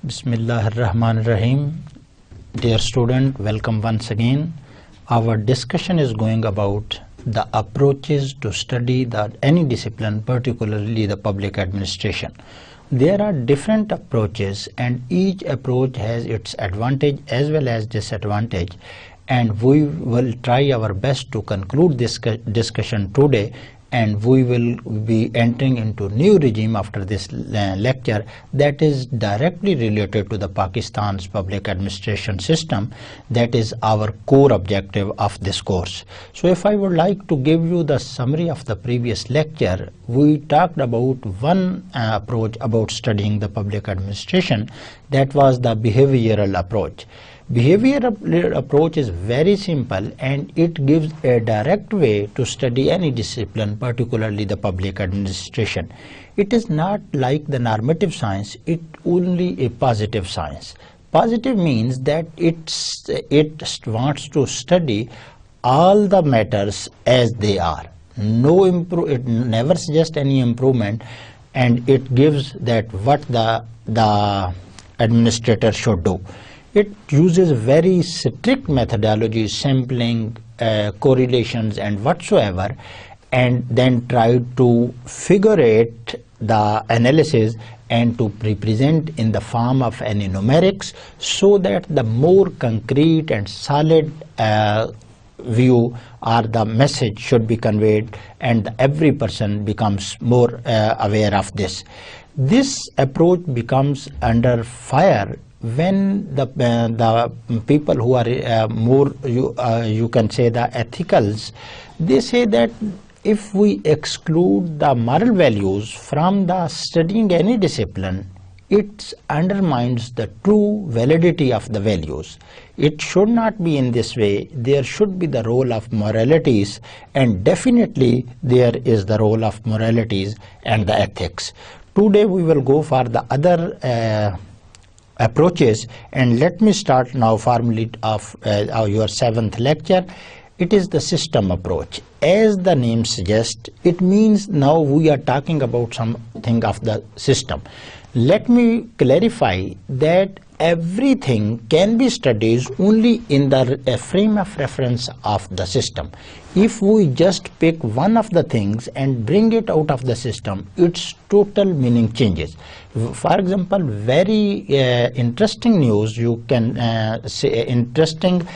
Bismillahirrahmanirrahim. Dear student, welcome once again. Our discussion is going about the approaches to study any discipline, particularly the public administration. There are different approaches and each approach has its advantage as well as disadvantage, and we will try our best to conclude this discussion today, and we will be entering into new regime after this lecture that is directly related to the Pakistan's public administration system. That is our core objective of this course. So if I would like to give you the summary of the previous lecture, we talked about one approach about studying the public administration, that was the behavioral approach. Behavioral approach is very simple and it gives a direct way to study any discipline, particularly the public administration. It is not like the normative science, it only a positive science. Positive means that it wants to study all the matters as they are. It never suggests any improvement, and it gives that what the administrator should do. It uses very strict methodology, sampling, correlations and whatsoever, and then try to figure out the analysis and to represent in the form of any numerics, so that the more concrete and solid view or the message should be conveyed, and every person becomes more aware of this. This approach becomes under fire when the people who are more, you can say the ethicals, they say that if we exclude the moral values from the studying any discipline, it undermines the true validity of the values. It should not be in this way. There should be the role of moralities, and definitely there is the role of moralities and the ethics. Today we will go for the other approaches, and let me start now formally of your 7th lecture. It is the system approach. As the name suggests, it means now we are talking about something of the system. Let me clarify that everything can be studied only in the frame of reference of the system. If we just pick one of the things and bring it out of the system, its total meaning changes. For example, very interesting news you can say, interesting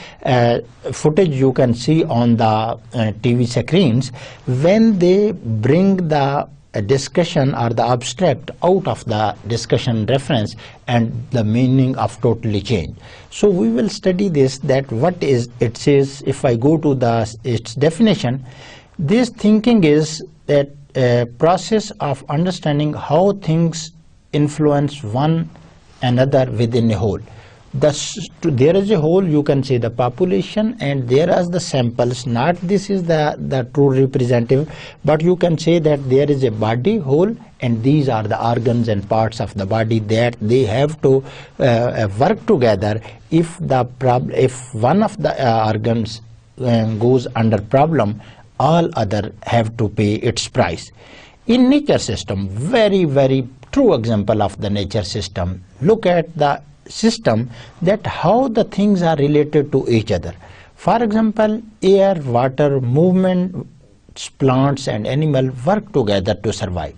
footage you can see on the TV screens when they bring the discussion or the abstract out of the discussion reference, and the meaning of totally change. So we will study this, that what is it says. If I go to its definition, this thinking is that a process of understanding how things influence one another within a whole. There is a whole, you can say the population, and there are the samples. Not this is the true representative, but you can say that there is a body whole, and these are the organs and parts of the body that they have to work together. If one of the organs goes under problem, all other have to pay its price. In nature system, very, very true example of the nature system. Look at the system, that how the things are related to each other. For example, air, water, movement, plants and animal work together to survive.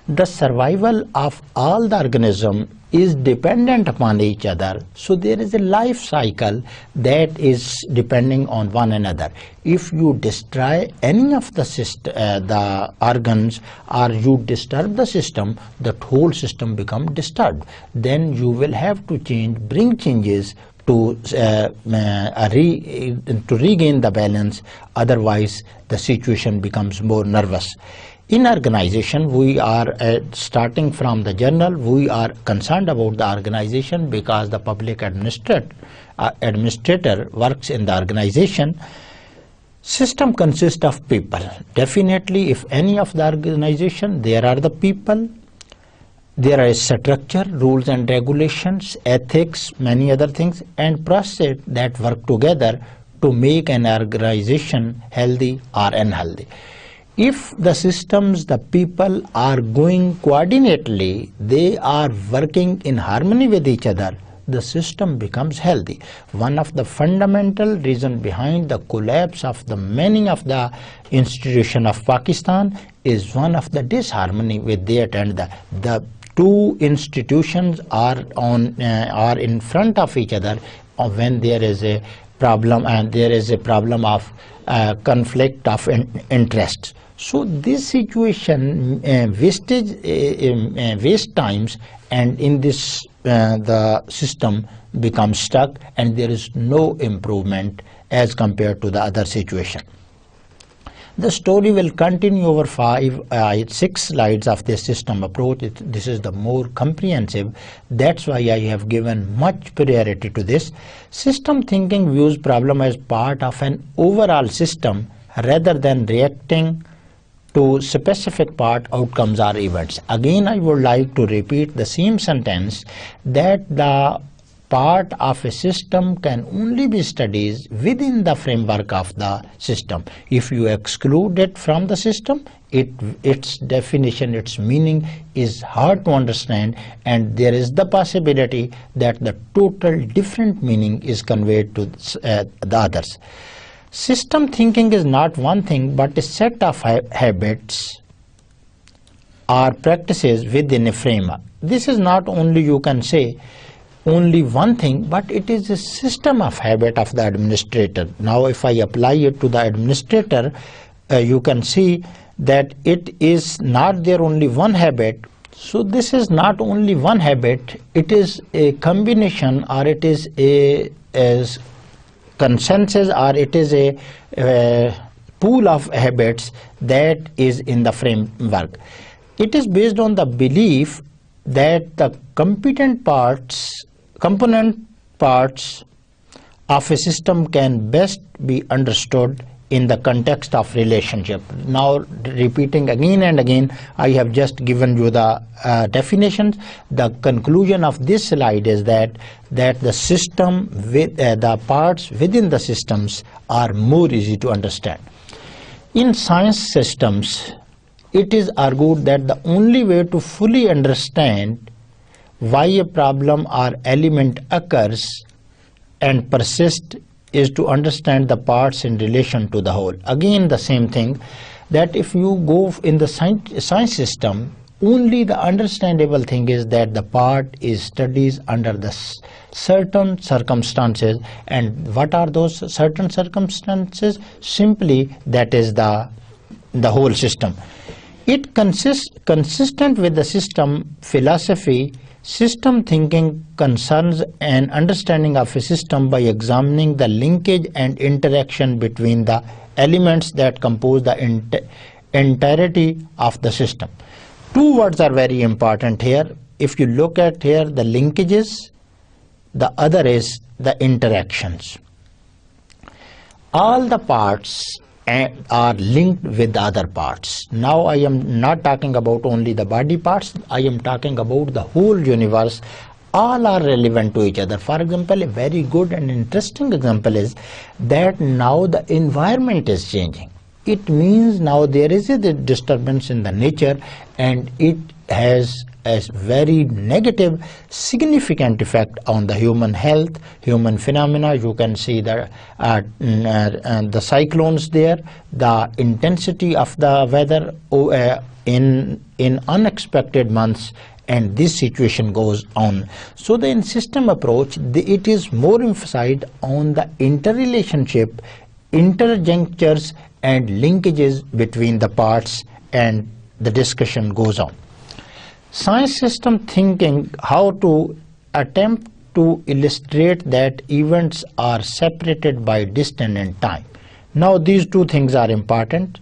The survival of all the organism is dependent upon each other. So there is a life cycle that is depending on one another. If you destroy any of the organs, or you disturb the system, the whole system becomes disturbed. Then you will have to bring changes to regain the balance. Otherwise, the situation becomes more nervous. In organization, we are starting from the journal, we are concerned about the organization because the public administration administrator works in the organization, system consists of people. Definitely, if any of the organization, there are the people, there are structure, rules and regulations, ethics, many other things, and process that work together to make an organization healthy or unhealthy. If the systems, the people are going coordinately, they are working in harmony with each other, the system becomes healthy. One of the fundamental reasons behind the collapse of the many of the institutions of Pakistan is one of the disharmony with that, and the two institutions are in front of each other when there is a problem, and there is a problem of conflict of interest. So this situation waste times, and in this the system becomes stuck, and there is no improvement as compared to the other situation. The story will continue over 6 slides of this system approach. This is the more comprehensive. That's why I have given much priority to this. System thinking views problem as part of an overall system rather than reacting to specific part outcomes or events. Again, I would like to repeat the same sentence, that the part of a system can only be studied within the framework of the system. If you exclude it from the system, its definition, its meaning is hard to understand, and there is the possibility that the total different meaning is conveyed to the others. System thinking is not one thing but a set of habits or practices within a framework. This is not only, you can say, only one thing, but it is a system of habit of the administrator. Now if I apply it to the administrator, you can see that it is not there only one habit. So this is not only one habit, it is a combination, or it is a consensus, or it is a pool of habits that is in the framework. It is based on the belief that the component parts of a system can best be understood in the context of relationship. Now repeating again and again, I have just given you the definitions. The conclusion of this slide is that the system with the parts within the systems are more easy to understand. In science systems, it is argued that the only way to fully understand why a problem or element occurs and persists is to understand the parts in relation to the whole. Again, the same thing, that if you go in the science system, only the understandable thing is that the part is studied under the certain circumstances. And what are those certain circumstances? Simply, that is the whole system. It consistent with the system philosophy. System thinking concerns an understanding of a system by examining the linkage and interaction between the elements that compose the entirety of the system. Two words are very important here. If you look at here, the linkages, the other is the interactions. All the parts are linked with the other parts. Now I am not talking about only the body parts, I am talking about the whole universe. All are relevant to each other. For example, a very good and interesting example is that now the environment is changing. It means now there is a disturbance in the nature, and it has a very negative, significant effect on the human health, human phenomena. You can see the cyclones there, the intensity of the weather in unexpected months, and this situation goes on. So the in system approach, it is more emphasized on the interrelationship, interjunctures and linkages between the parts, and the discussion goes on. Science system thinking, how to attempt to illustrate that events are separated by distance and time. Now these two things are important.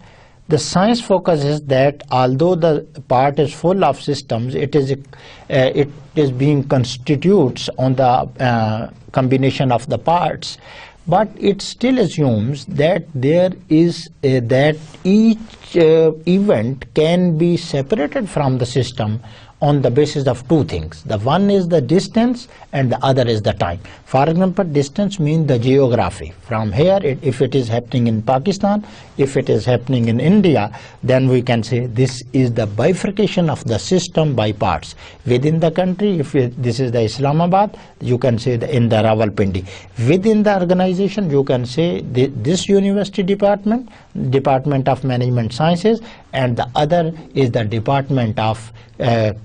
The science focus is that although the part is full of systems, it is being constitutes on the combination of the parts, but it still assumes that there is that each event can be separated from the system on the basis of two things. The one is the distance and the other is the time. For example, distance means the geography. From here, if it is happening in Pakistan, if it is happening in India, then we can say this is the bifurcation of the system by parts. Within the country, if this is the Islamabad, you can say in the Rawalpindi. Within the organization, you can say this university department of Management Sciences, and the other is the Department of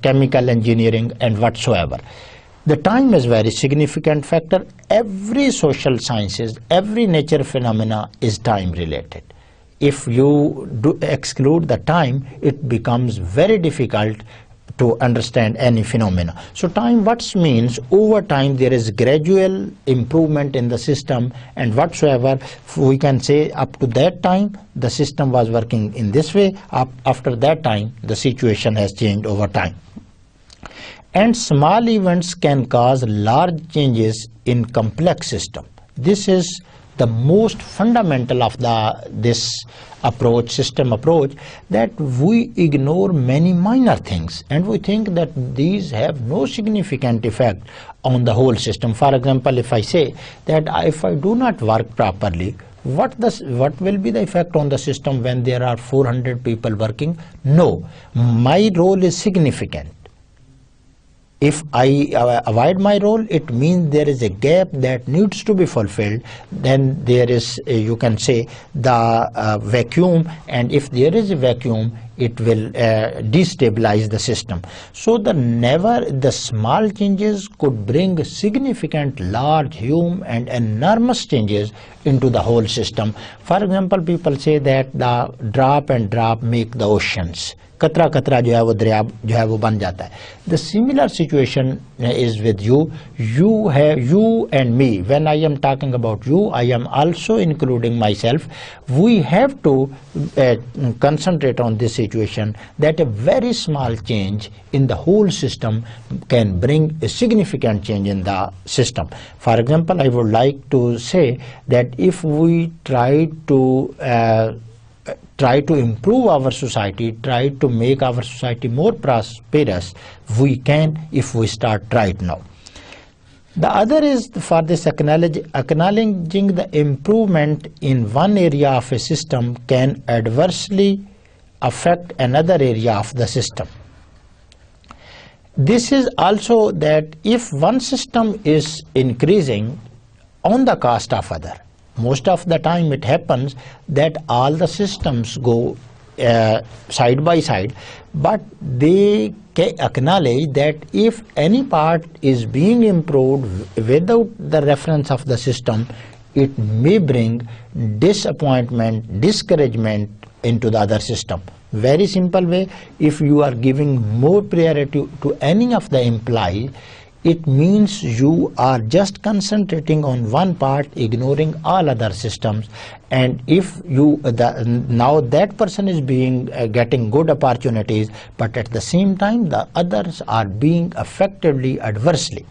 Chemical Engineering and whatsoever. The time is very significant factor. Every social sciences, every nature phenomena is time related. If you exclude the time, it becomes very difficult to understand any phenomena. So time what means over time there is gradual improvement in the system, and whatsoever we can say up to that time the system was working in this way. After that time the situation has changed over time. And small events can cause large changes in complex system. This is the most fundamental of this approach, system approach, that we ignore many minor things and we think that these have no significant effect on the whole system. For example, if I say that if I do not work properly, what will be the effect on the system when there are 400 people working? No, my role is significant. If I avoid my role, it means there is a gap that needs to be fulfilled. Then there is, you can say, the vacuum, and if there is a vacuum, it will destabilize the system. So the small changes could bring significant, large, huge and enormous changes into the whole system. For example, people say that the drop and drop make the oceans. कतरा कतरा जो है वो दरिया जो है वो बन जाता है. The similar situation is with you. You and me. When I am talking about you, I am also including myself. We have to concentrate on this situation, that a very small change in the whole system can bring a significant change in the system. For example, I would like to say that if we try to improve our society, try to make our society more prosperous, we can if we start right now. The other is for this acknowledging the improvement in one area of a system can adversely affect another area of the system. This is also that if one system is increasing on the cost of other, most of the time it happens that all the systems go side by side, but they acknowledge that if any part is being improved without the reference of the system, it may bring disappointment, discouragement into the other system. Very simple way, if you are giving more priority to any of the employees, it means you are just concentrating on one part, ignoring all other systems. And if now that person is getting good opportunities, but at the same time the others are being affected adversely.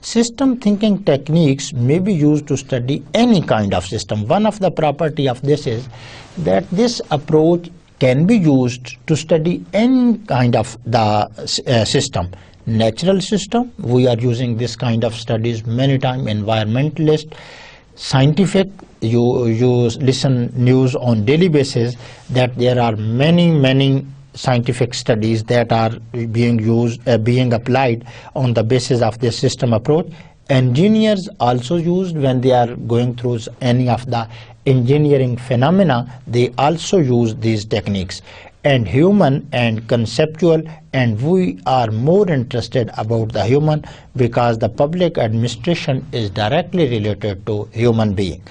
System thinking techniques may be used to study any kind of system. One of the property of this is that this approach can be used to study any kind of the system. Natural system, we are using this kind of studies many times. Environmentalist, scientific, you listen news on daily basis that there are many scientific studies that are being applied on the basis of this system approach. Engineers also used when they are going through any of the engineering phenomena, they also use these techniques. And human and conceptual, and we are more interested about the human because the public administration is directly related to human being.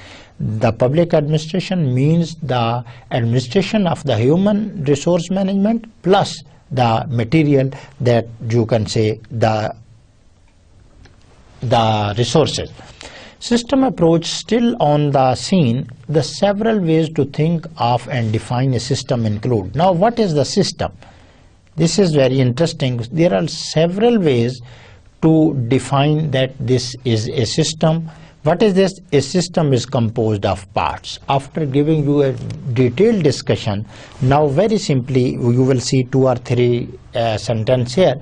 The public administration means the administration of the human resource management plus the material, that you can say the resources. System approach still on the scene. The several ways to think of and define a system include. Now, what is the system? This is very interesting. There are several ways to define that this is a system. What is this? A system is composed of parts. After giving you a detailed discussion, now very simply you will see 2 or 3 sentences here.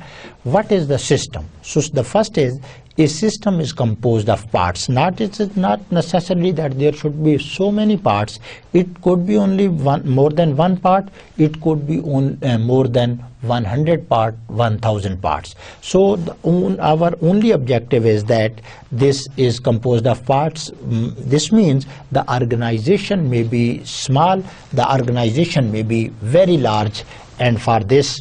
What is the system? So the first is, a system is composed of parts. It is not necessarily that there should be so many parts. It could be only more than one part. It could be more than 100 parts, 1000 parts. So our only objective is that this is composed of parts. This means the organization may be small, the organization may be very large, and for this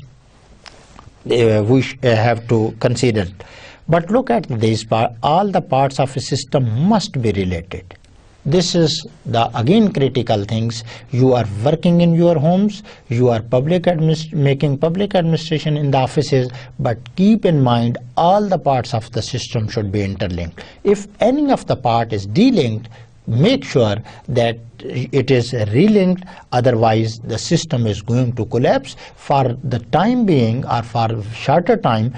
we have to consider it. But look at this part. All the parts of a system must be related. This is the again critical things. You are working in your homes, you are making public administration in the offices, but keep in mind all the parts of the system should be interlinked. If any of the part is delinked, make sure that it is relinked, otherwise the system is going to collapse. For the time being or for shorter time,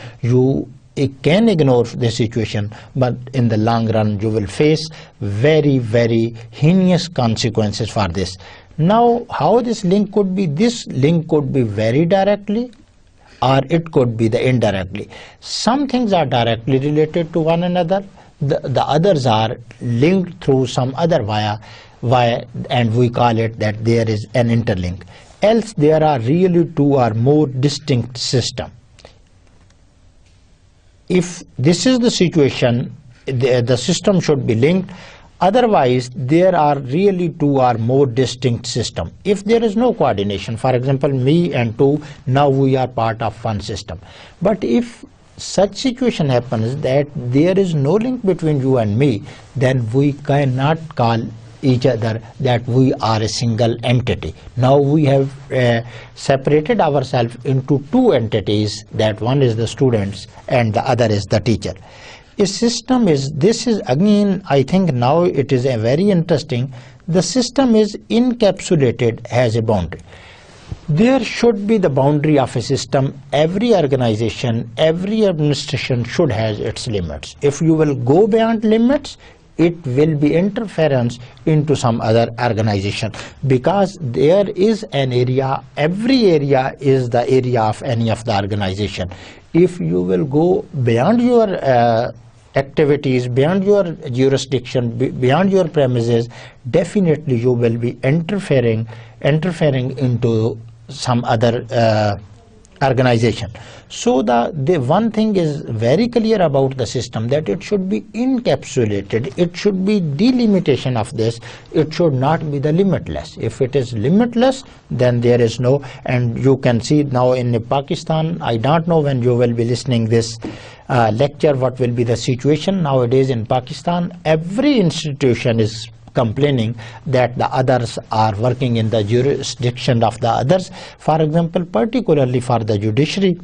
it can ignore the situation, but in the long run you will face very, very heinous consequences for this. Now, how this link could be? This link could be very directly, or it could be the indirectly. Some things are directly related to one another. The others are linked through some other via, and we call it that there is an interlink. Else there are really 2 or more distinct systems. If this is the situation, the system should be linked. Otherwise, there are really 2 or more distinct systems. If there is no coordination, for example, me and 2, now we are part of one system. But if such situation happens that there is no link between you and me, then we cannot call each other that we are a single entity. Now we have separated ourselves into 2 entities, that one is the students and the other is the teacher. A system is, this is again, I think now it is a very interesting, the system is encapsulated as a boundary. There should be the boundary of a system. Every organization, every administration should have its limits. If you will go beyond limits, it will be interference into some other organization, because there is an area, every area is the area of any of the organization. If you will go beyond your activities, beyond your jurisdiction, beyond your premises, definitely you will be interfering into some other organization. So the one thing is very clear about the system, that it should be encapsulated, it should be delimitation of this, it should not be the limitless. If it is limitless, then there is no, and you can see now in Pakistan, I don't know when you will be listening this lecture what will be the situation nowadays in Pakistan. Every institution is complaining that the others are working in the jurisdiction of the others. For example, particularly for the judiciary,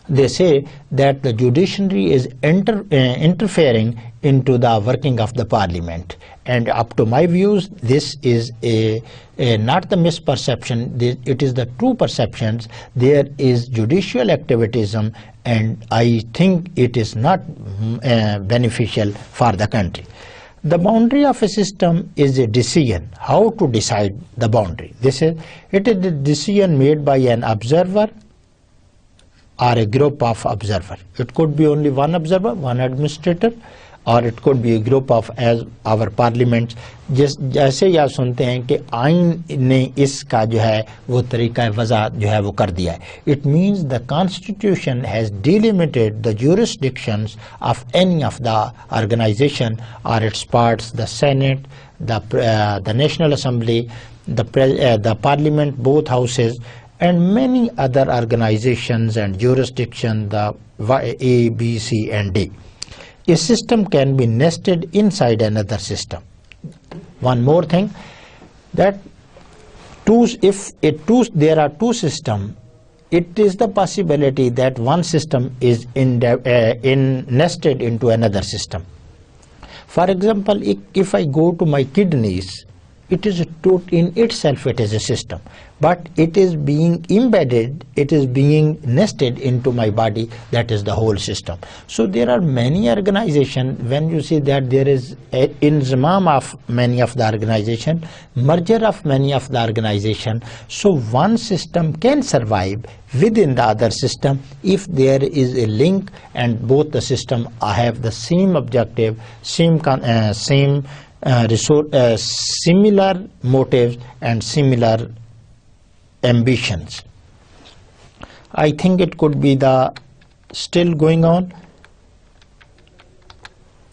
they say that the judiciary is interfering into the working of the parliament. And up to my views, this is not the misperception, it is the true perceptions. There is judicial activism, and I think it is not beneficial for the country. The boundary of a system is a decision. How to decide the boundary? It is a decision made by an observer or a group of observers. It could be only one observer, one administrator, और it could be a group of as our parliament. जैसे ही आप सुनते हैं कि आइन ने इसका जो है वो तरीका वज़ा जो है वो कर दिया है. It means the constitution has delimited the jurisdictions of any of the organization or its parts, the Senate, the National Assembly, the Parliament, both houses, and many other organizations and jurisdictions, the A, B, C, and D. A system can be nested inside another system. One more thing, that if there are two systems, it is the possibility that one system is nested into another system. For example, if I go to my kidneys, it is in itself it is a system, but it is being embedded, it is being nested into my body, that is the whole system. So there are many organizations, when you see that there is an inzamam of many of the organization, merger of many of the organization, so one system can survive within the other system if there is a link and both the system have the same objective, similar motives and similar ambitions. I think it could be the still going on.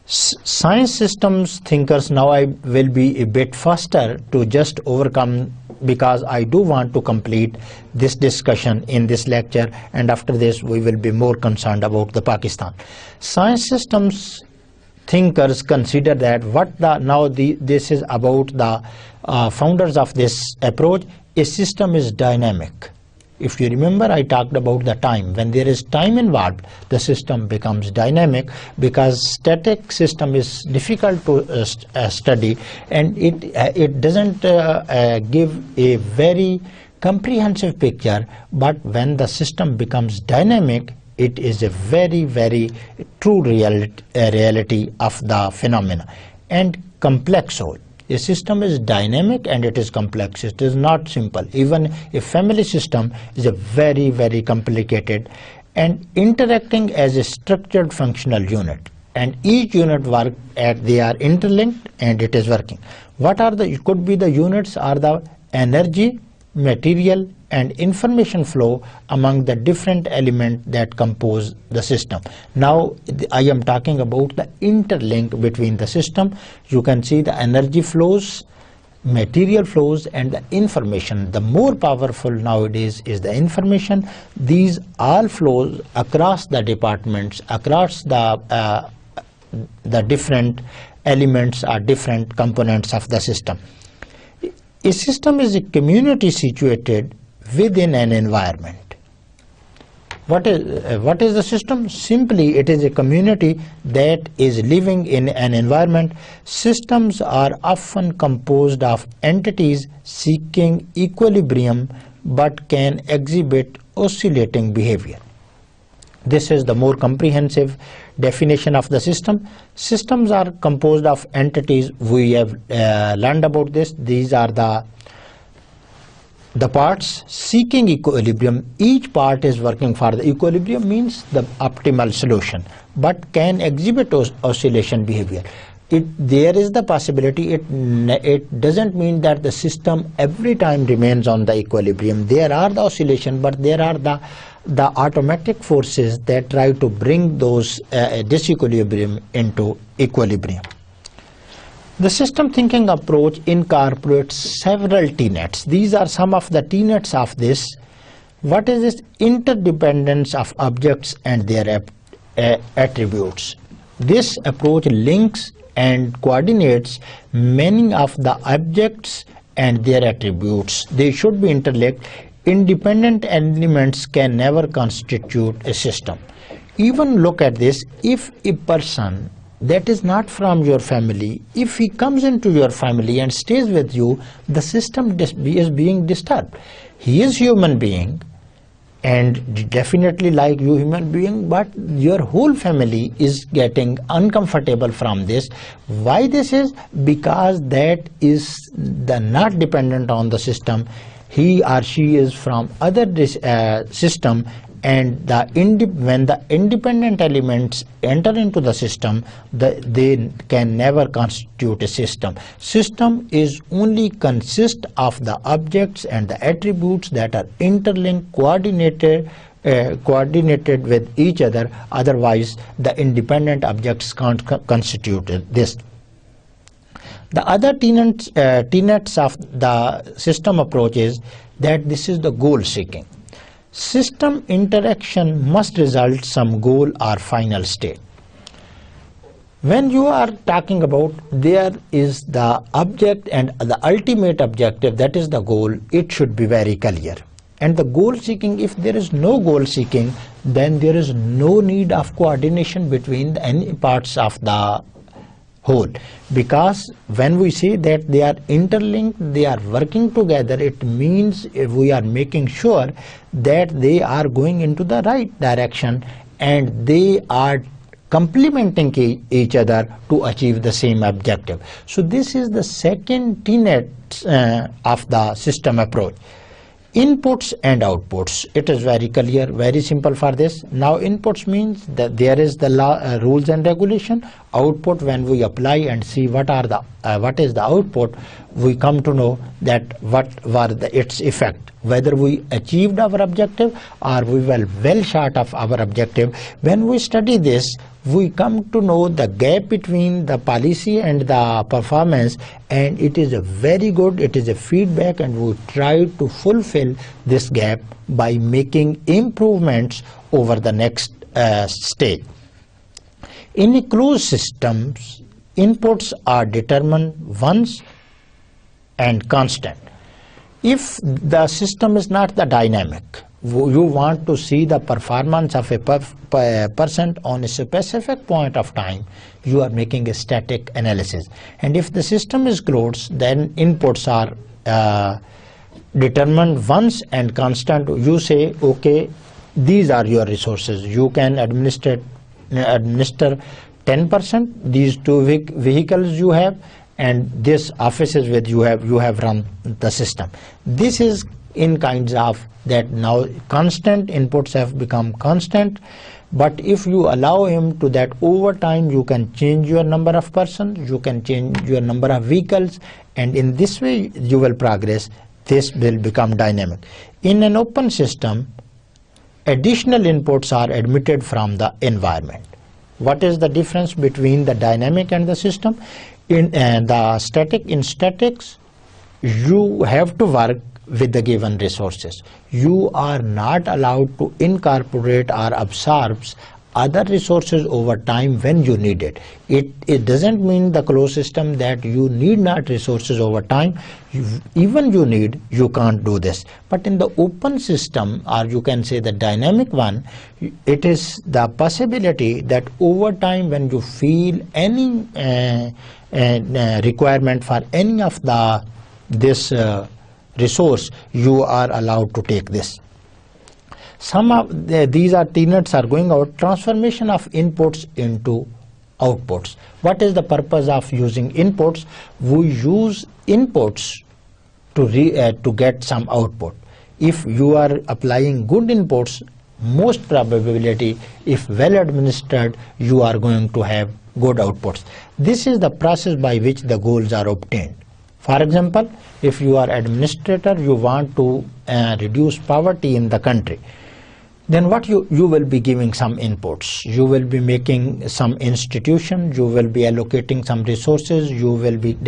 Science systems thinkers, now I will be a bit faster to just overcome, because I do want to complete this discussion in this lecture, and after this we will be more concerned about the Pakistan. Science systems thinkers consider that this is about the founders of this approach. A system is dynamic. If you remember, I talked about the time. When there is time involved, the system becomes dynamic, because static system is difficult to study, and it doesn't give a very comprehensive picture. But when the system becomes dynamic, it is a very, very true reality of the phenomena. And complex whole. A system is dynamic and it is complex. It is not simple. Even a family system is a very, very complicated and interacting as a structured functional unit. And each unit they are interlinked and it is working. What are the, it could be the units are the energy, material and information flow among the different elements that compose the system. Now I am talking about the interlink between the system. You can see the energy flows, material flows and the information. The more powerful nowadays is the information. These all flows across the departments, across the different elements or different components of the system. A system is a community situated within an environment. What is the system? Simply, it is a community that is living in an environment. Systems are often composed of entities seeking equilibrium but can exhibit oscillating behavior. This is the more comprehensive definition of the system. Systems are composed of entities. We have learned about this. These are the parts seeking equilibrium. Each part is working for the equilibrium, means the optimal solution, but can exhibit oscillation behavior. There is the possibility, it doesn't mean that the system every time remains on the equilibrium. There are the oscillation, but there are the automatic forces that try to bring those disequilibrium into equilibrium. The system thinking approach incorporates several tenets. These are some of the tenets of this. What is this? Interdependence of objects and their attributes. This approach links and coordinates many of the objects and their attributes. They should be interlinked. Independent elements can never constitute a system. Even look at this, if a person that is not from your family, if he comes into your family and stays with you, the system is being disturbed. He is human being and definitely like you human being, but your whole family is getting uncomfortable from this. Why this is? Because that is not dependent on the system. He or she is from other system, and when the independent elements enter into the system, they can never constitute a system. System is only consist of the objects and the attributes that are interlinked, coordinated with each other. Otherwise, the independent objects can't constitute this. The other tenets of the system approach is that this is the goal seeking. System interaction must result some goal or final state. When you are talking about there is the object and the ultimate objective, that is the goal, it should be very clear. And the goal seeking, if there is no goal seeking, then there is no need of coordination between any parts of the whole, because when we say that they are interlinked, they are working together, it means we are making sure that they are going into the right direction and they are complementing each other to achieve the same objective. So this is the second tenet of the system approach. Inputs and outputs. It is very clear, very simple for this. Now inputs means that there is the law, rules and regulation. Output, when we apply and see what is the output, we come to know that what were its effect, whether we achieved our objective or we were well short of our objective. When we study this, we come to know the gap between the policy and the performance, and it is a very good, it is a feedback, and we try to fulfill this gap by making improvements over the next stage. In a closed systems, inputs are determined once and constant. If the system is not the dynamic, you want to see the performance of a person on a specific point of time, you are making a static analysis. And if the system is closed, then inputs are determined once and constant. You say, okay, these are your resources. You can administer 10%, these two vehicles you have, and this offices with you have run the system. This is in kinds of that now constant inputs have become constant, but if you allow him to that over time, you can change your number of persons, you can change your number of vehicles, and in this way you will progress. This will become dynamic. In an open system, additional inputs are admitted from the environment. What is the difference between the dynamic and the system? In the static, in statics, you have to work with the given resources. You are not allowed to incorporate or absorb other resources over time when you need it. It doesn't mean the closed system that you need not resources over time. Even you need, you can't do this. But in the open system, or you can say the dynamic one, it is the possibility that over time when you feel any requirement for any of this resource, you are allowed to take this. Some of these tenets are going out. Transformation of inputs into outputs. What is the purpose of using inputs? We use inputs to get some output. If you are applying good inputs, most probability, if well administered, you are going to have good outputs. This is the process by which the goals are obtained. For example, if you are administrator, you want to reduce poverty in the country, then what you will be giving some inputs. You will be making some institution, you will be allocating some resources, you will be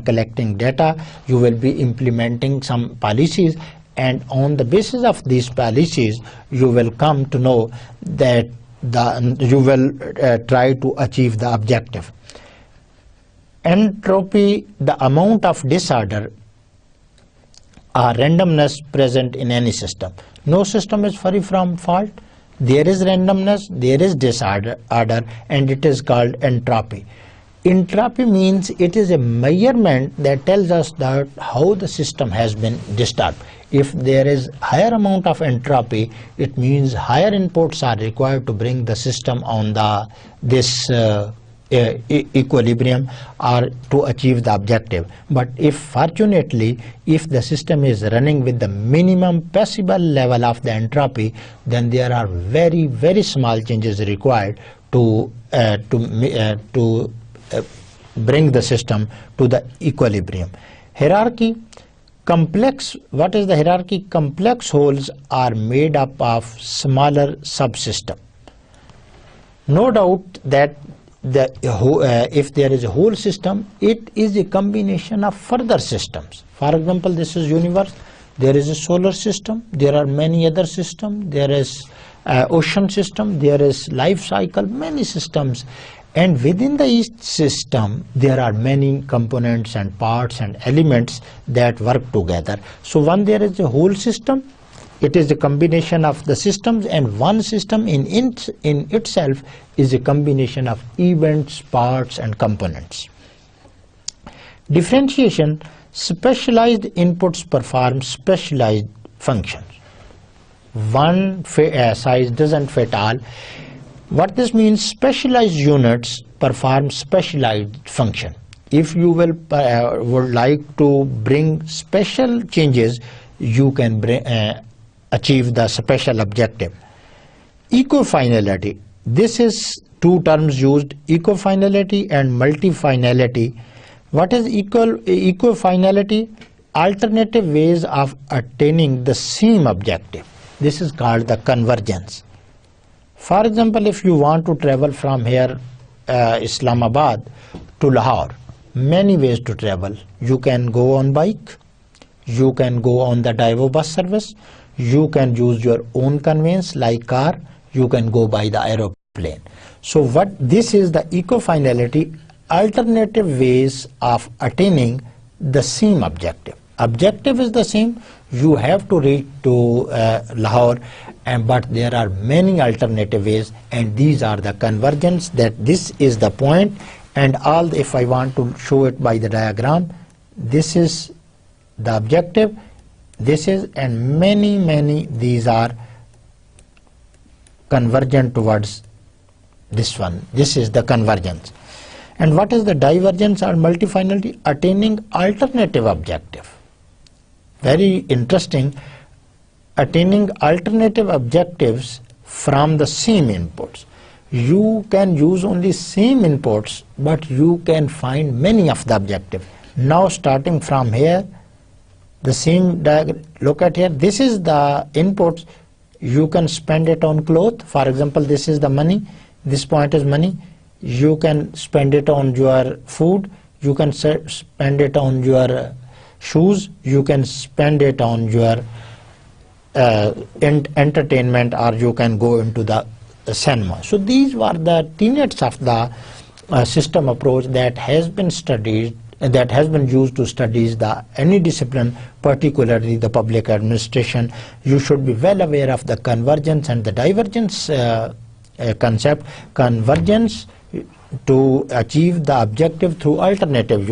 collecting data, you will be implementing some policies, and on the basis of these policies, you will come to know that you will try to achieve the objective. Entropy, the amount of disorder or randomness present in any system. No system is free from fault. There is randomness, there is disorder, and it is called entropy. Entropy means it is a measurement that tells us that how the system has been disturbed. If there is higher amount of entropy, it means higher inputs are required to bring the system on this equilibrium or to achieve the objective. But if fortunately, if the system is running with the minimum possible level of the entropy, then there are very, very small changes required to bring the system to the equilibrium. Hierarchy. Complex, what is the hierarchy? Complex wholes are made up of smaller subsystems. No doubt that if there is a whole system, it is a combination of further systems. For example, this is universe, there is a solar system, there are many other systems, there is ocean system, there is life cycle, many systems. And within the each system, there are many components and parts and elements that work together. So when there is a whole system, It is a combination of the systems, and one system in itself is a combination of events, parts, and components. Differentiation: specialized inputs perform specialized functions. One size doesn't fit all. What this means: specialized units perform specialized function. If you would like to bring special changes, you can achieve the special objective. Equifinality: this is two terms used, equifinality and multifinality. What is equifinality? Alternative ways of attaining the same objective. This is called the convergence. For example, if you want to travel from here, Islamabad, to Lahore, many ways to travel. You can go on bike, you can go on the Divo bus service, you can use your own conveyance like car, you can go by the aeroplane. So what this is the equifinality, alternative ways of attaining the same objective. Objective is the same, you have to reach to Lahore, but there are many alternative ways, and these are the convergence, that this is the point. And all, if I want to show it by the diagram, this is the objective, this is, and many these are convergent towards this one. This is the convergence. And what is the divergence or multifinality? Attaining alternative objective. Very interesting. Attaining alternative objectives from the same inputs. You can use only same inputs, but you can find many of the objectives. Now starting from here, the same diagram, look at here, this is the inputs. You can spend it on cloth. For example, this is the money, this point is money. You can spend it on your food, you can spend it on your shoes, you can spend it on your entertainment, or you can go into the cinema. So these were the tenets of the system approach that has been studied, that has been used to study any discipline, particularly the public administration. You should be well aware of the convergence and the divergence concept. Convergence to achieve the objective through alternative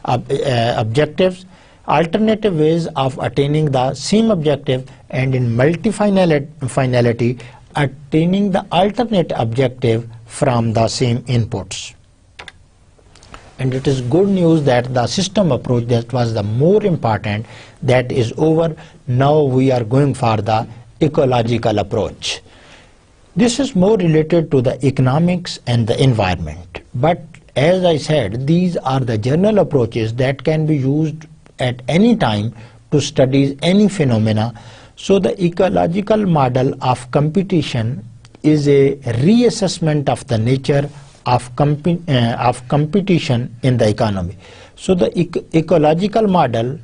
objectives, alternative ways of attaining the same objective, and in multifinality, attaining the alternate objective from the same inputs. And it is good news that the system approach that was the more important, that is over. Now we are going for the ecological approach. This is more related to the economics and the environment. But as I said, these are the general approaches that can be used at any time to study any phenomena. So the ecological model of competition is a reassessment of the nature of competition in the economy. So the ecological model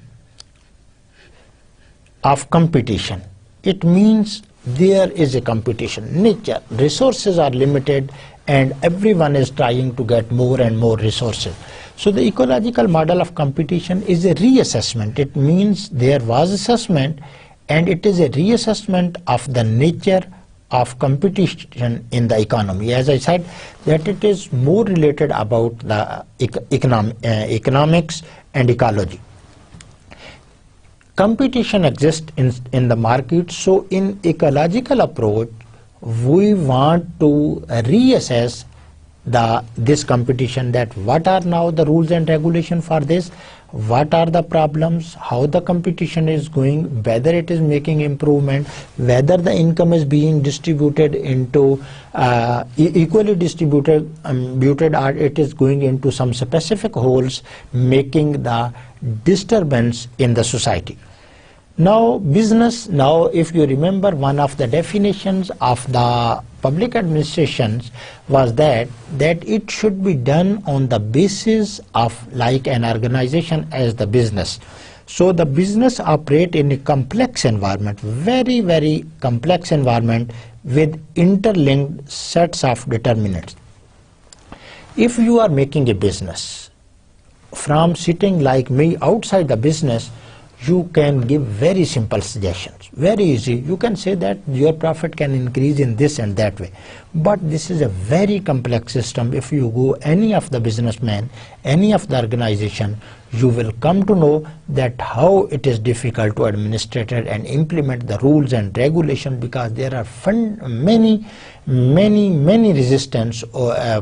of competition, it means there is a competition. Nature, resources are limited, and everyone is trying to get more and more resources. So the ecological model of competition is a reassessment. It means there was assessment, and it is a reassessment of the nature of competition in the economy. As I said, that it is more related about the economics and ecology. Competition exists in the market, so in ecological approach, we want to reassess this competition, that what are now the rules and regulations for this, what are the problems, how the competition is going, whether it is making improvement, whether the income is being distributed into equally distributed, or it is going into some specific holes, making the disturbance in the society. Now business, now if you remember, one of the definitions of the public administrations was that it should be done on the basis of like an organization as the business. So the business operate in a complex environment, very complex environment with interlinked sets of determinants. If you are making a business, from sitting like me outside the business, you can give very simple suggestions, very easy. You can say that your profit can increase in this and that way. But this is a very complex system. If you go any of the businessmen, any of the organization, you will come to know that how it is difficult to administrate it and implement the rules and regulations, because there are many resistance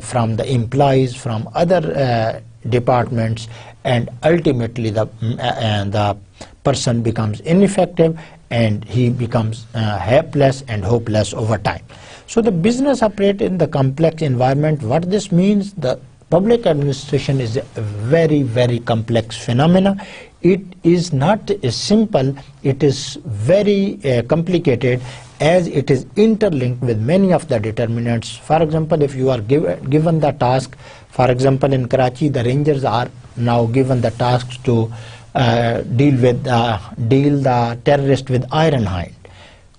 from the employees, from other departments, and ultimately the person becomes ineffective and he becomes helpless and hopeless over time. So the business operates in the complex environment. What this means, the public administration is a very complex phenomena. It is not simple, it is very complicated, as it is interlinked with many of the determinants. For example, if you are given the task, for example in Karachi, the rangers are now given the tasks to deal the terrorist with iron hand.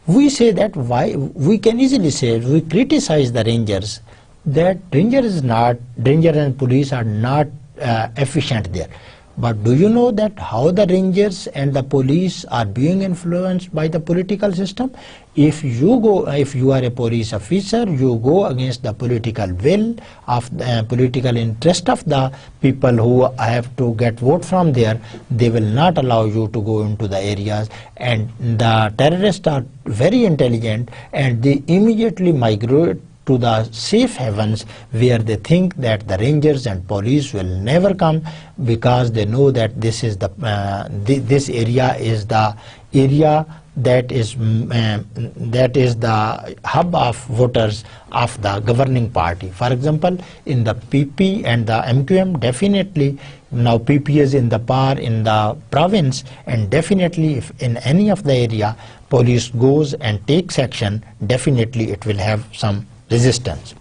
We say that why we can easily say, we criticize the rangers, that ranger and police are not efficient there. But do you know that how the rangers and the police are being influenced by the political system? If you are a police officer, you go against the political will of the political interest of the people who have to get vote from there, they will not allow you to go into the areas. And the terrorists are very intelligent, and they immediately migrate to the safe havens where they think that the rangers and police will never come, because they know that this is this area is the area that is the hub of voters of the governing party. For example, in the PP and the MQM, definitely now PP is in the power in the province, and definitely if in any of the area police goes and takes action, definitely it will have some resistance.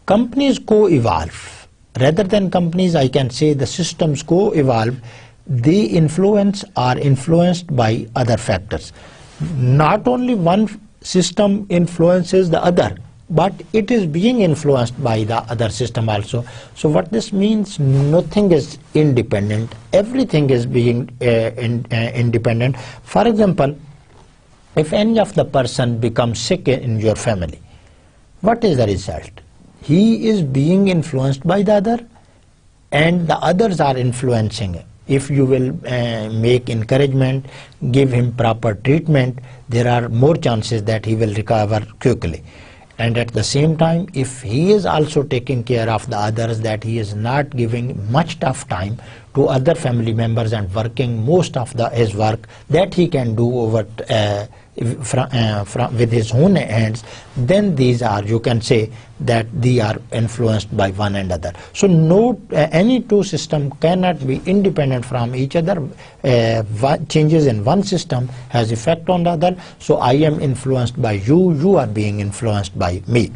Companies co-evolve. Rather than companies, I can say the systems co-evolve. They are influenced by other factors. Not only one system influences the other, but it is being influenced by the other system also. So what this means, nothing is independent. Everything is being independent. For example, if any of the person becomes sick in your family, what is the result? He is being influenced by the other, and the others are influencing him. If you will make encouragement, give him proper treatment, there are more chances that he will recover quickly. And at the same time, if he is also taking care of the others, that he is not giving much tough time to other family members and working most of his work that he can do over with his own hands, then these are, you can say that they are influenced by one another. So any two system cannot be independent from each other. Changes in one system has effect on the other. So I am influenced by you, you are being influenced by me.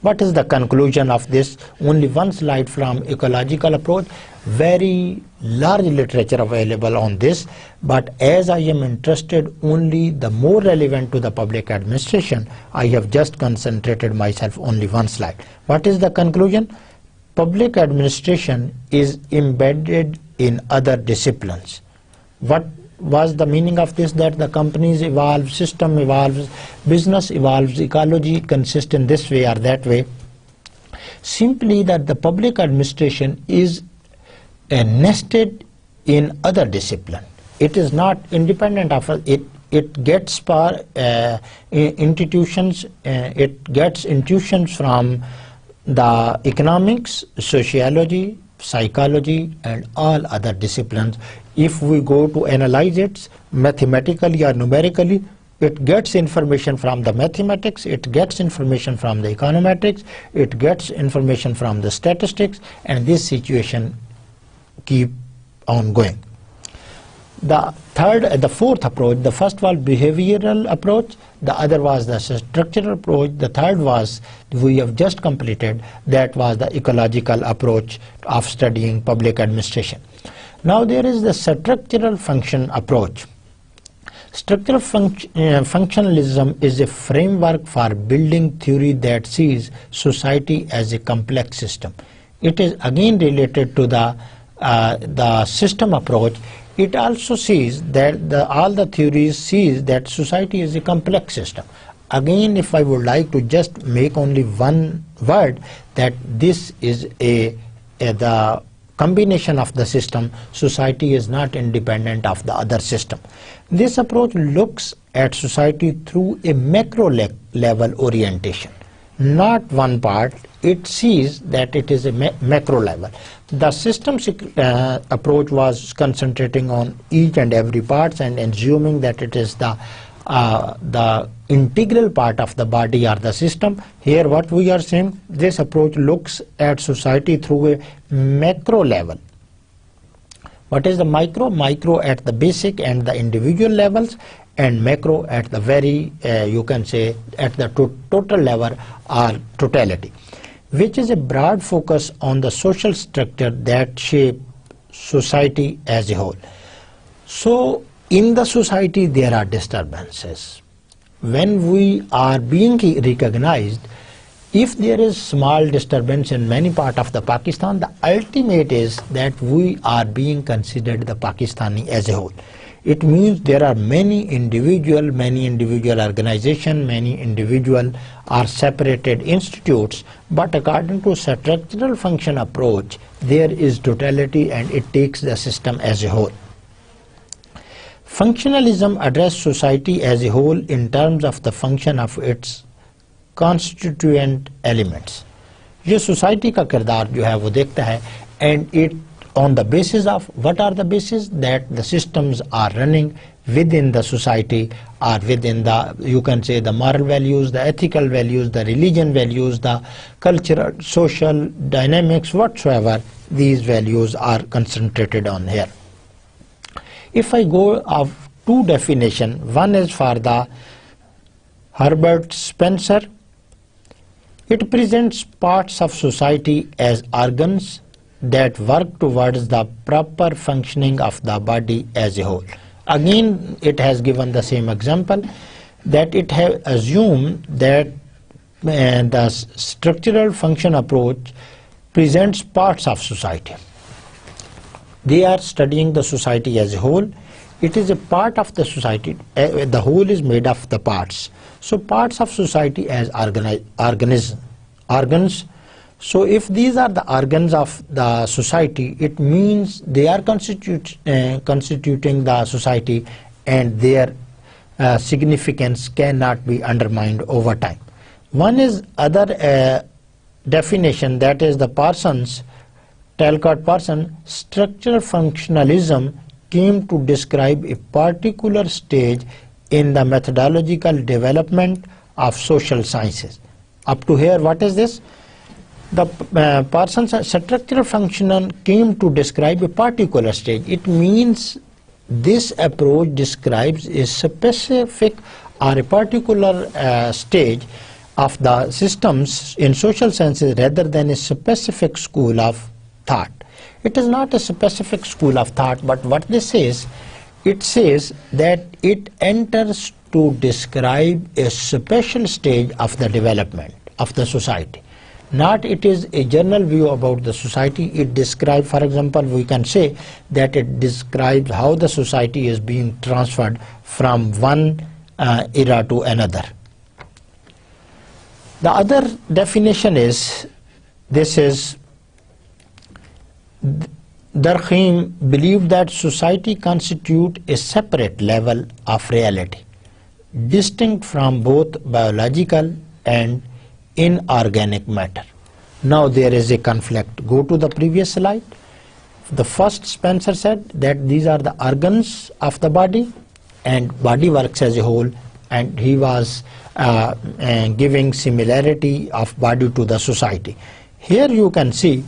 What is the conclusion of this? Only one slide from ecological approach. Very large literature available on this, but as I am interested only the more relevant to the public administration, I have just concentrated myself only one slide. What is the conclusion? Public administration is embedded in other disciplines. What was the meaning of this? That the companies evolve, system evolves, business evolves, ecology consists in this way or that way. Simply that the public administration is nested in other discipline. It is not independent of it. It gets institutions. It gets intuitions from the economics, sociology, psychology, and all other disciplines. If we go to analyze it mathematically or numerically, it gets information from the mathematics, it gets information from the econometrics, it gets information from the statistics, and this situation keep on going. The fourth approach, the first was behavioral approach, the other was the structural approach, the third was we have just completed, that was the ecological approach of studying public administration. Now there is the structural function approach. Structural functionalism is a framework for building theory that sees society as a complex system. It is again related to the system approach, it also sees that all the theories sees that society is a complex system. Again, if I would like to just make only one word, that this is the combination of the system, society is not independent of the other system. This approach looks at society through a macro level orientation, not one part. It sees that it is a macro level. The systems approach was concentrating on each and every part and assuming that it is the integral part of the body or the system. Here what we are saying, this approach looks at society through a macro level. What is the micro? Micro at the basic and the individual levels, and macro at the very, you can say, at the total level or totality, which is a broad focus on the social structure that shape society as a whole. So in the society there are disturbances. When we are being recognized, if there is small disturbance in many parts of the Pakistan, the ultimate is that we are being considered the Pakistani as a whole. It means there are many individual organizations, many individual or separated institutes, but according to structural function approach, there is totality and it takes the system as a whole. Functionalism addresses society as a whole in terms of the function of its constituent elements. ये society का किरदार जो है वो देखता है, and it on the basis of what are the basis that the systems are running within the society or within the, you can say, the moral values, the ethical values, the religion values, the cultural, social dynamics, whatsoever, these values are concentrated on here. If I go of two definitions, one is for the Herbert Spencer. It presents parts of society as organs that work towards the proper functioning of the body as a whole. Again, it has given the same example, that it has assumed that the structural function approach presents parts of society. They are studying the society as a whole. It is a part of the society. The whole is made of the parts. So parts of society as organs. So if these are the organs of the society, it means they are constituting the society, and their significance cannot be undermined over time. One is other definition, that is the Parsons, Talcott Parsons. Structural functionalism came to describe a particular stage in the methodological development of social sciences. Up to here, what is this? The Parsons structural function came to describe a particular stage. It means this approach describes a specific or a particular stage of the systems in social sciences rather than a specific school of thought. It is not a specific school of thought, but what this says, it says that it enters to describe a special stage of the development of the society. Not it is a general view about the society. It describes, for example, we can say that it describes how the society is being transferred from one era to another. The other definition is, this is, Durkheim believed that society constitutes a separate level of reality, distinct from both biological and inorganic matter. Now there is a conflict. Go to the previous slide. The first, Spencer said that these are the organs of the body and body works as a whole, and he was giving similarity of body to the society. Here you can see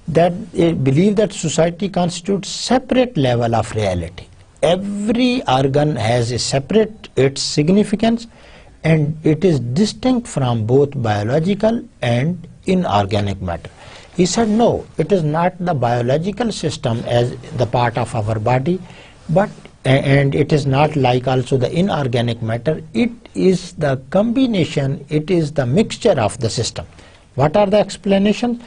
that they believe that society constitutes separate level of reality. Every organ has a separate its significance, and it is distinct from both biological and inorganic matter. He said no, it is not the biological system as the part of our body, but and it is not like also the inorganic matter. It is the combination, it is the mixture of the system. What are the explanations?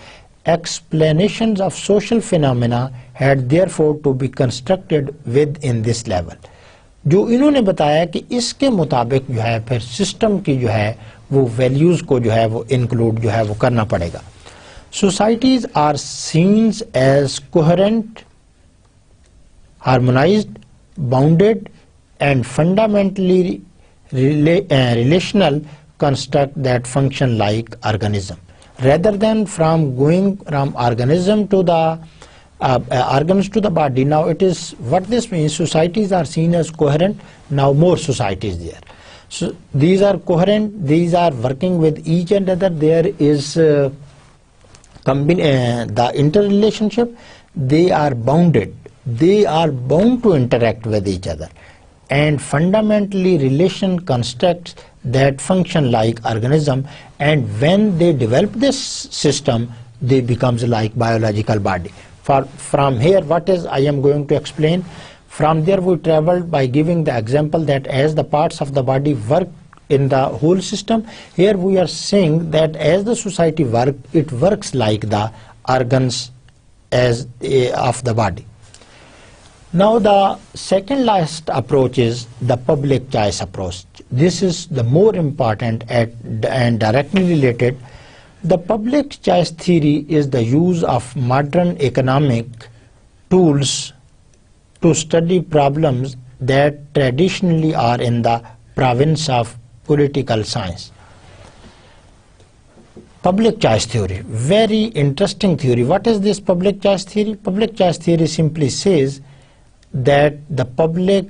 explanations of social phenomena had therefore to be constructed within this level. जो इन्होंने बताया कि इसके मुताबिक जो है फिर system की जो है वो वैल्यूज को जो है वो इंक्लूड जो है वो करना पड़ेगा. Societies are seen as coherent, harmonized, bounded and fundamentally relational construct that function like organism. Rather than from going from organism to the organs to the body, now it is what this means. Societies are seen as coherent. Now more societies there. So these are coherent. These are working with each another. There is the interrelationship. They are bounded. They are bound to interact with each other, and fundamentally relation constructs that function like organism, and when they develop this system they becomes like biological body. From here what is I am going to explain. From there we traveled by giving the example that as the parts of the body work in the whole system, here we are saying that as the society work, it works like the organs as of the body. Now the second last approach is the public choice approach. This is the more important and directly related. The public choice theory is the use of modern economic tools to study problems that traditionally are in the province of political science. Public choice theory, very interesting theory. What is this public choice theory? Public choice theory simply says that the public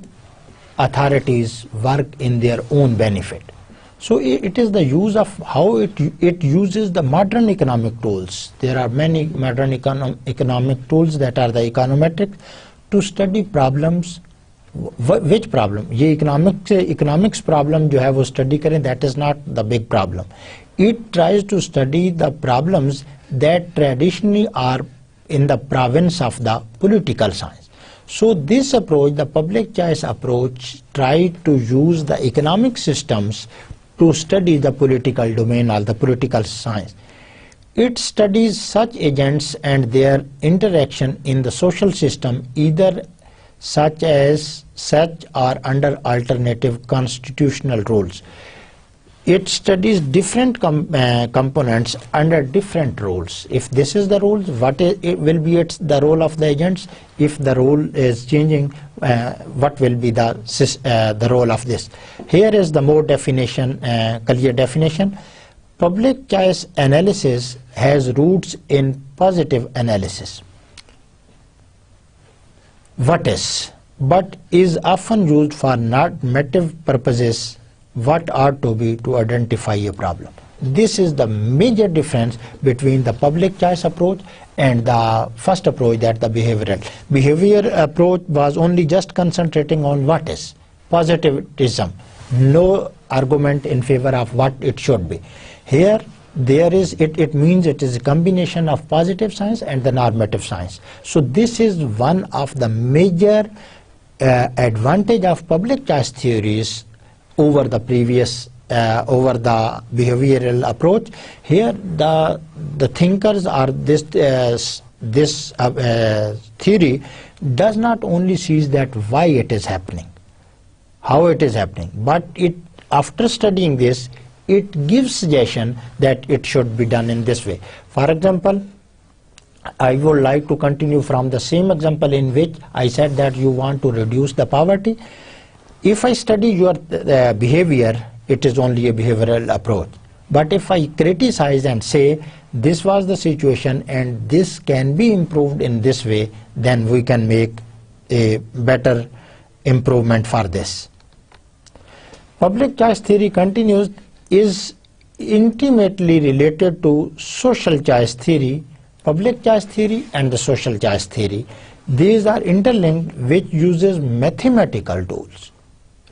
authorities work in their own benefit. So it is the use of how it uses the modern economic tools. There are many modern economic tools that are the econometric to study problems. Which problem? ये economics problem जो है वो study करें, that is not the big problem. It tries to study the problems that traditionally are in the province of the political science. So this approach, the public choice approach, tried to use the economic systems to study the political domain or the political science. It studies such agents and their interaction in the social system, either such or under alternative constitutional rules. It studies different components under different rules. If this is the rules, what it will be the role of the agents? If the role is changing, what will be the role of this? Here is the more definition, clear definition. Public choice analysis has roots in positive analysis. What is? But is often used for normative purposes. What ought to be to identify a problem. This is the major difference between the public choice approach and the first approach, that the behavioral. Behavior approach was only just concentrating on what is. Positivism. No argument in favor of what it should be. Here there is, it means it is a combination of positive science and the normative science. So this is one of the major advantage of public choice theories over the previous over the behavioral approach. Here the thinkers are this theory does not only sees that why it is happening, how it is happening, but it, after studying this, it gives suggestion that it should be done in this way. For example, I would like to continue from the same example in which I said that you want to reduce the poverty. If I study your behavior, it is only a behavioral approach. But if I criticize and say this was the situation and this can be improved in this way, then we can make a better improvement for this. Public choice theory continues is intimately related to social choice theory, public choice theory and the social choice theory. These are interlinked, which uses mathematical tools.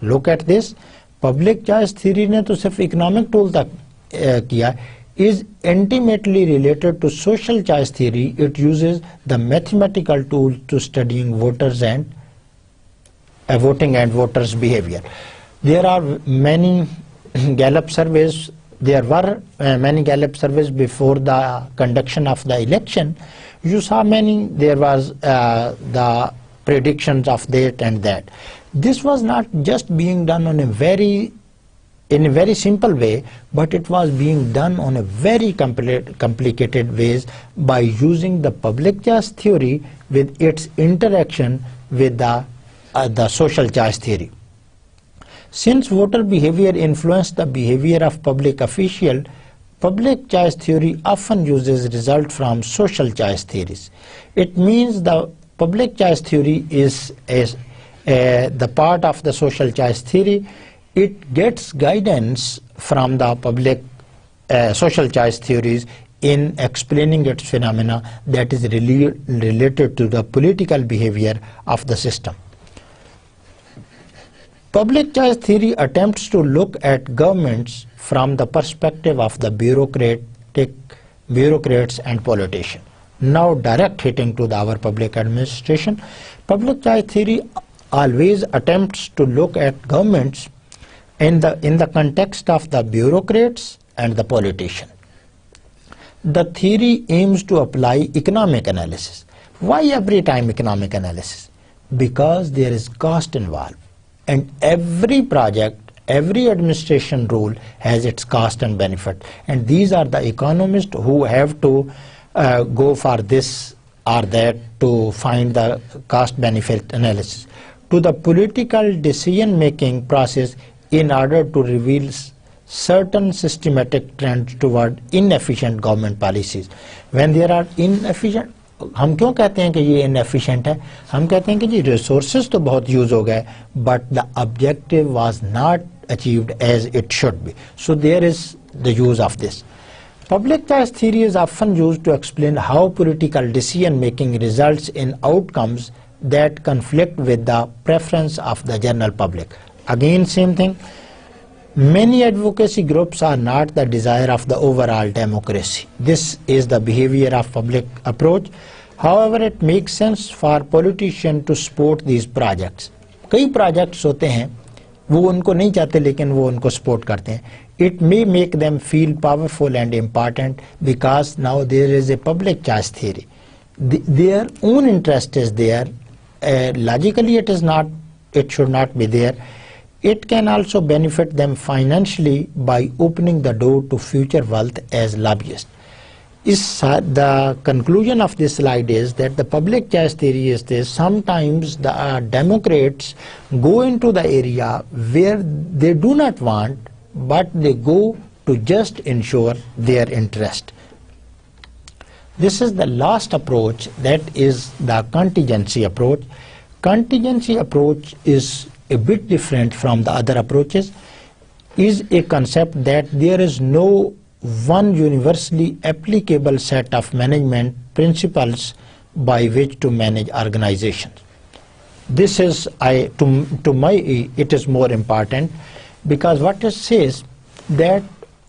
Look at this. Public choice theory ने तो सिर्फ economic tool तक किया, is intimately related to social choice theory. It uses the mathematical tool to studying voters and voting and voters behavior. There are many Gallup surveys there were many Gallup surveys before the conduction of the election. You saw many, there was the predictions of that and that. This was not just being done on in a very simple way, but it was being done on a very complicated ways by using the public choice theory with its interaction with the social choice theory. Since voter behavior influenced the behavior of public officials, public choice theory often uses results from social choice theories. It means the public choice theory is the part of the social choice theory. It gets guidance from the public social choice theories in explaining its phenomena that is related to the political behavior of the system. Public choice theory attempts to look at governments from the perspective of the bureaucrats and politicians. Now direct hitting to our public administration. Public choice theory always attempts to look at governments in the context of the bureaucrats and the politicians. The theory aims to apply economic analysis. Why every time economic analysis? Because there is cost involved, and every project, every administration rule has its cost and benefit, and these are the economists who have to go for this or that to find the cost benefit analysis to the political decision making process in order to reveal certain systematic trends toward inefficient government policies. When there are inefficient, हम क्यों कहते हैं कि ये inefficient है? हम कहते हैं कि जी resources तो बहुत use हो गए, but the objective was not achieved as it should be. So there is the use of this. Public choice theory is often used to explain how political decision making results in outcomes that conflict with the preference of the general public. Again, same thing. Many advocacy groups are not the desire of the overall democracy. This is the behavior of public approach. However, it makes sense for politicians to support these projects. कई projects होते हैं, वो उनको नहीं चाहते लेकिन वो उनको support करते हैं. It may make them feel powerful and important because now there is a public choice theory. Their own interest is there. Logically, it is not. It should not be there. It can also benefit them financially by opening the door to future wealth as lobbyists. The conclusion of this slide is that the public choice theory is this: sometimes the Democrats go into the area where they do not want, but they go to just ensure their interest. This is the last approach, that is the contingency approach. Contingency approach is a bit different from the other approaches. Is a concept that there is no one universally applicable set of management principles by which to manage organizations. This is, to my, it is more important, because what it says that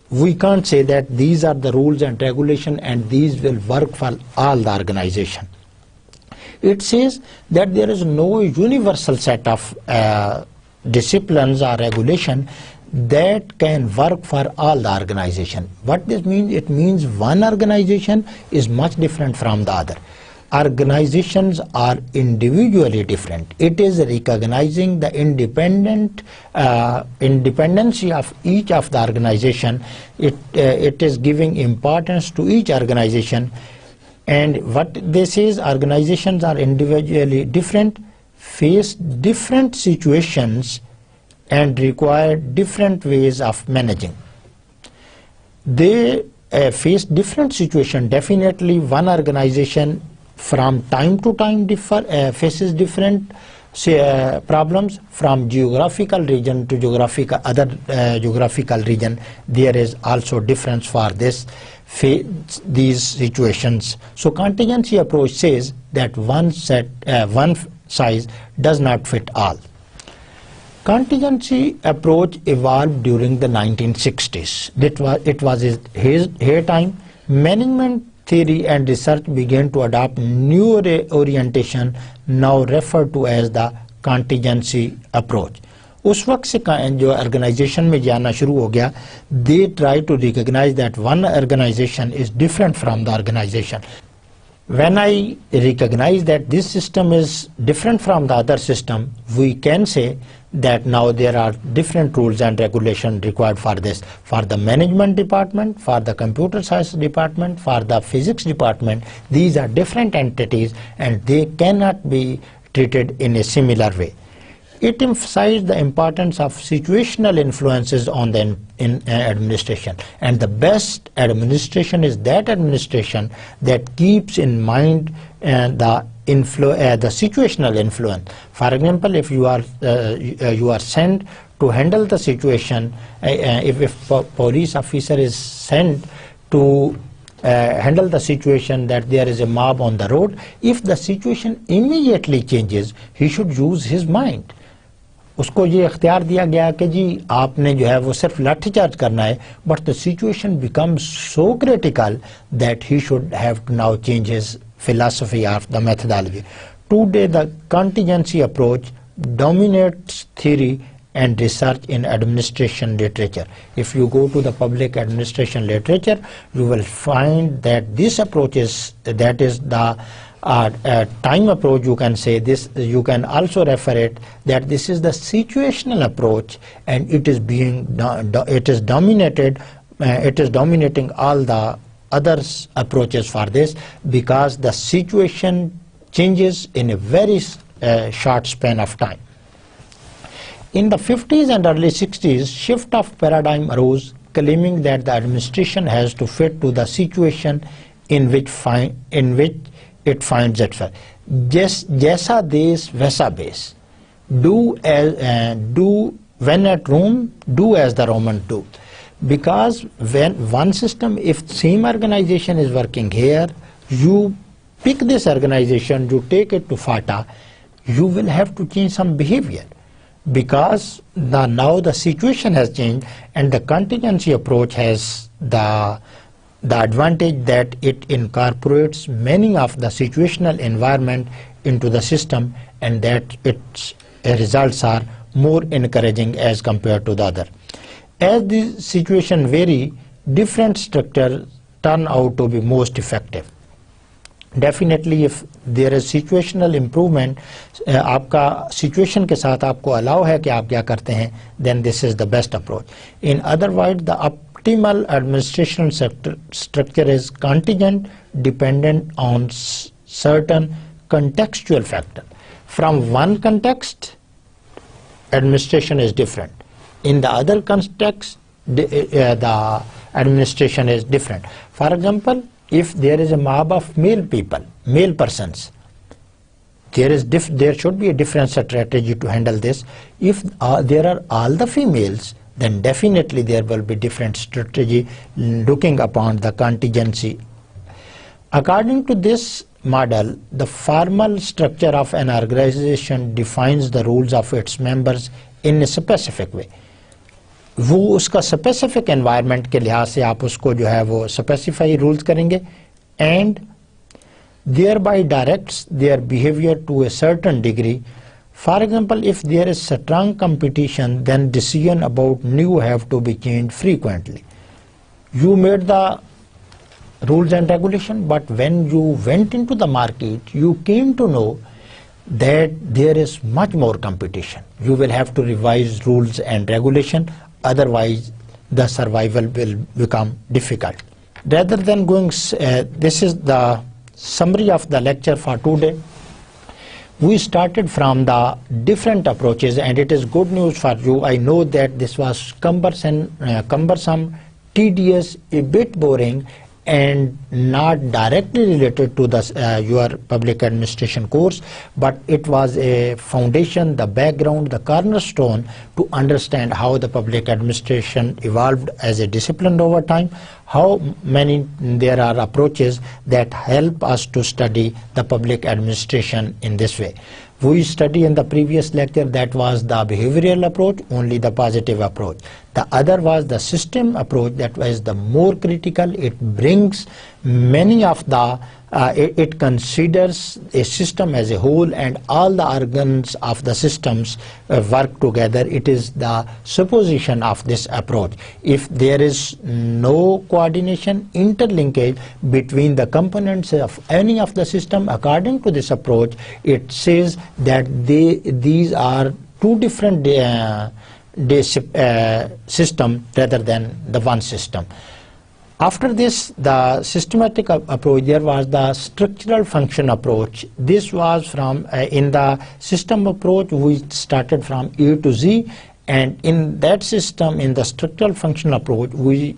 we can't say that these are the rules and regulation and these will work for all the organization. It says that there is no universal set of disciplines or regulation that can work for all the organization. What this means? It means one organization is much different from the other. Organizations are individually different. It is recognizing the independency of each of the organization. It is giving importance to each organization. And what this is, organizations are individually different, face different situations, and require different ways of managing. They face different situations. Definitely one organization from time to time faces different problems. From geographical region to other geographical region, there is also difference for these situations. So contingency approach says that one size does not fit all. Contingency approach evolved during the 1960s. It was his time. Management theory and research began to adopt new orientation, now referred to as the contingency approach. उस वक्त से जो organisation में जाना शुरू हो गया, they try to recognize that one organization is different from the organization. When I recognize that this system is different from the other system, we can say that now there are different rules and regulations required for this. For the management department, for the computer science department, for the physics department, these are different entities and they cannot be treated in a similar way. It emphasized the importance of situational influences on the administration, and the best administration is that administration that keeps in mind the situational influence. For example, if you are sent to handle the situation, if a police officer is sent to handle the situation that there is a mob on the road, if the situation immediately changes, he should use his mind. उसको ये इख्तियार दिया गया कि जी आपने जो है वो सिर्फ लाठीचार्ज करना है, but the situation becomes so critical that he should have to now change his philosophy of the methodology. Today the contingency approach dominates theory and research in administration literature. If you go to the public administration literature, you will find that this approach is, that is the time approach, you can say this, you can also refer it that this is the situational approach, and it is dominating all the other approaches for this, because the situation changes in a very short span of time. In the 50s and early 60s, shift of paradigm arose, claiming that the administration has to fit to the situation in which it finds itself. जैसा देश वैसा base. When at Rome, do as the Romans do. Because when one system, if same organization is working here, you pick this organization, you take it to FATA, you will have to change some behavior. Because now the situation has changed, and the contingency approach has the advantage that it incorporates many of the situational environment into the system, and that its results are more encouraging as compared to the other. As the situation vary, different structures turn out to be most effective. Definitely, if there is situational improvement, आपका situation के साथ आपको allow है कि आप क्या करते हैं, then this is the best approach. In other words, the optimal administration structure is contingent, dependent on certain contextual factor. From one context, administration is different. In the other context, the administration is different. For example, if there is a mob of male people, male persons, there should be a different strategy to handle this. If there are all the females, then definitely there will be different strategy looking upon the contingency. According to this model, the formal structure of an organization defines the rules of its members in a specific way. वो उसका specific environment के लिहाज से आप उसको जो है वो specify rules करेंगे, and thereby directs their behavior to a certain degree. For example, if there is strong competition, then decisions about new have to be changed frequently. You made the rules and regulation, but when you went into the market, you came to know that there is much more competition. You will have to revise rules and regulation, otherwise the survival will become difficult. Rather than going, this is the summary of the lecture for today. We started from the different approaches, and it is good news for you. I know that this was cumbersome, tedious, a bit boring, and not directly related to the your public administration course, but it was a foundation, the background, the cornerstone to understand how the public administration evolved as a discipline over time, how many there are approaches that help us to study the public administration in this way. We studied in the previous lecture, that was the behavioral approach, only the positive approach. The other was the system approach, that was the more critical. It brings many of the it considers a system as a whole, and all the organs of the systems work together. It is the supposition of this approach. If there is no coordination, interlinkage between the components of any of the system, according to this approach, it says that these are two different system rather than the one system. After this, the systematic approach, there was the structural function approach. This was from, in the system approach, we started from A to Z, and in that system, in the structural function approach, we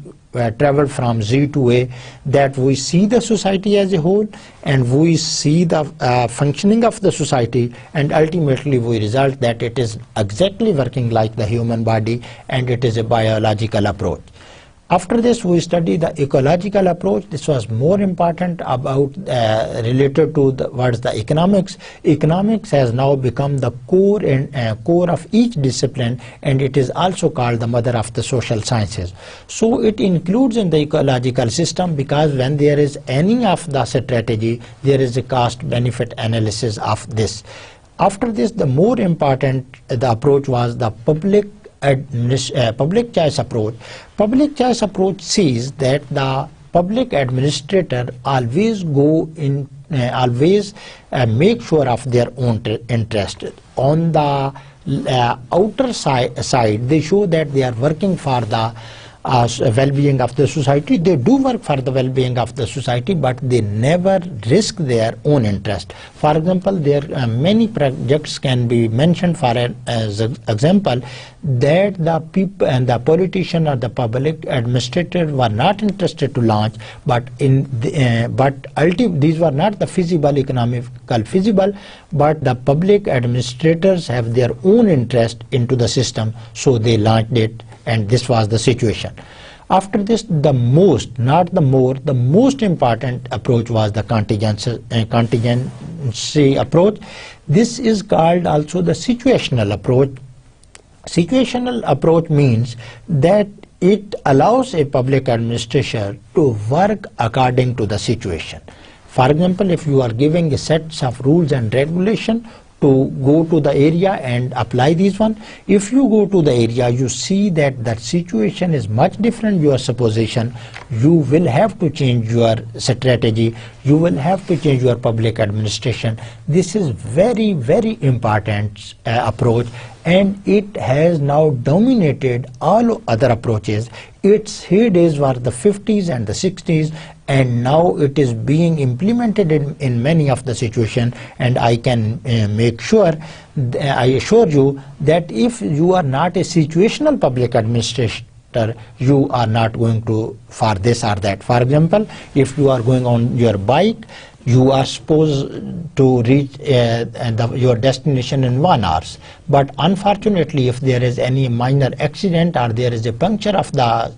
traveled from Z to A, that we see the society as a whole, and we see the functioning of the society, and ultimately we result that it is exactly working like the human body, and it is a biological approach. After this, we study the ecological approach. This was more important about related to what's the economics. Economics has now become the core and core of each discipline, and it is also called the mother of the social sciences. So it includes in the ecological system, because when there is any of the strategy, there is a cost-benefit analysis of this. After this, the more important the approach was the public choice approach. Public choice approach says that the public administrator always make sure of their own interest. On the outer side, they show that they are working for the well-being of the society. They do work for the well-being of the society, but they never risk their own interest. For example, there are many projects can be mentioned for as example that the people and the politician or the public administrator were not interested to launch, but these were not the economical feasible, but the public administrators have their own interest into the system, so they launched it, and this was the situation. After this, the most important approach was the contingency approach. This is called also the situational approach. Situational approach means that it allows a public administrator to work according to the situation. For example, if you are giving a set of rules and regulation to go to the area and apply these one, if you go to the area, you see that that situation is much different your supposition, you will have to change your strategy, you will have to change your public administration. This is very, very important approach, and it has now dominated all other approaches. Its heydays were the 50s and the 60s, and now it is being implemented in many of the situations, and I can make sure, I assure you that if you are not a situational public administrator, you are not going to for this or that. For example, if you are going on your bike, you are supposed to reach your destination in 1 hour. But unfortunately, if there is any minor accident or there is a puncture of the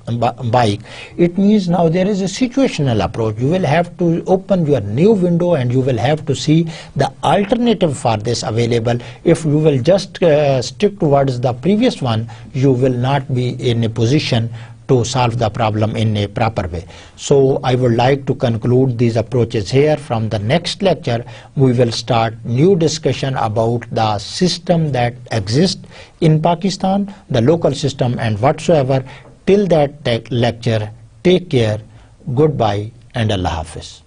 bike, it means now there is a situational approach. You will have to open your new window and you will have to see the alternative for this available. If you will just stick towards the previous one, you will not be in a position to solve the problem in a proper way. So I would like to conclude these approaches here. From the next lecture, we will start new discussion about the system that exists in Pakistan, the local system and whatsoever. Till that lecture, take care, goodbye and Allah Hafiz.